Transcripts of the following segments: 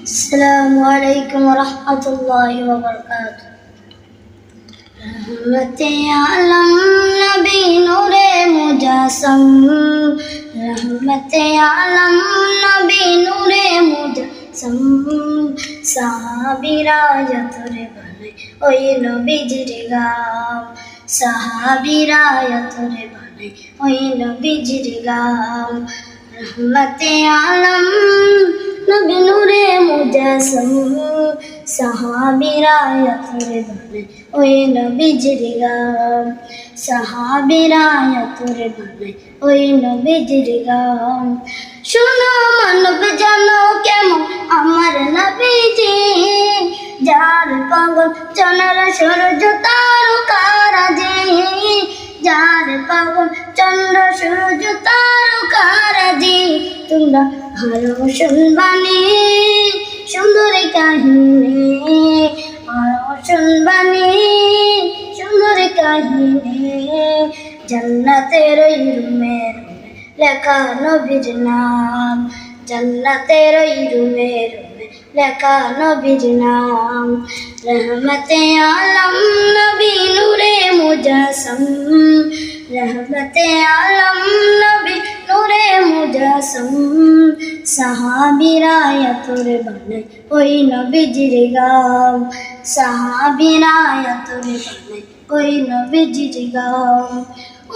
السلام عليكم ورحمة الله وبركاته. रहमत आलम नबी नूरे मुजस्सम, रहमत आलम नबी नूरे मुजस्सम, साहाबीरा यतरे बने ओई नबीजिर गाम, साहाबीरा यतरे बने ओई नबीजिर गाम। रहमत आलम नबी नूरे मुजस्सम, साहाबीरा यतरे बने ओई नबीजिर गाम, साहाबीरा यतरे बने ओई नबीजिर गाम। শোনো মানব জানো কেমন আমার নবীজি, যার পাগল চন্দ্র সূর্য তারকারাজি, যার পাগল চন্দ্র সূর্য তারকারাজি। তোমরা ভালো শুনবানি সুন্দর কাহিনী, আরো শুনবানি সুন্দর কাহিনী। জান্নাতের ওই রুমে লেখা নবীর নাম, জান্নাতের ওই রুমে লেখা নবীর নাম। রহমতে আলম নবী নূরে মুজস্সম, রহমতে আলম নবী নূরে মুজস্সম, সাহাবীরা यतरे बने ওই নবীজির গাম, সাহাবীরা यतरे बने ওই নবীজির গাম।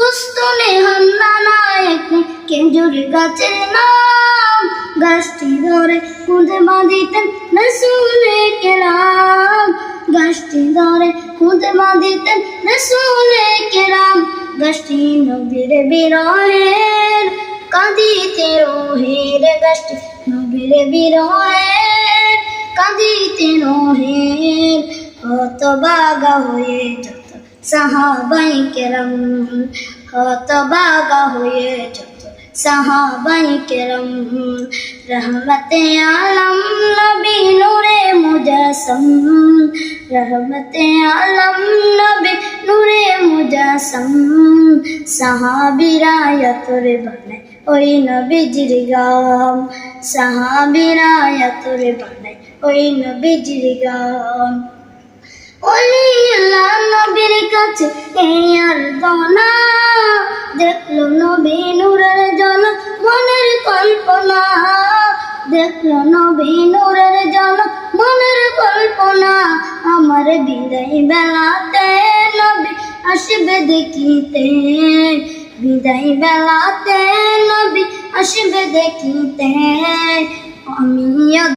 উস্তনে হামদানা একটি খেজুর গাছের নাম, গাছটি ধরে খুদে বাঁধিতেন রাসূলে কেরাম, গাছটি ধরে খুদে বাঁধিতেন রাসূলে কেরাম। গাছটি নবীর বিরহের কাঁদিতে রোহের, গাছটি নবীর বিরহের কাঁদিতে রোহের। হতবাগা হয়ে যত সাহাবাই কেরাম, হতবাগা হয়ে যত সাহাবাই কেরাম। রহমতে আলম নবী নূরে মুজস্সম, রহমতে আলম নবী নূরে মুজস্সম, সাহাবীরা यतरे बने ওই নবীজির গাম, সাহাবীরা यतरे बने ওই নবীজির গাম। ওলি আল্লাহ নবীর কাছে এই আরাধনা, দেখলো নবী নূরের ঝলক মনের কল্পনা, দেখলো নবী নূরের ঝলক মনের কল্পনা। আমার বিদায় বেলাতে নবী আসবে দেখিতে, বিদায় বেলাতে নবী আসবে দেখিতে। আমি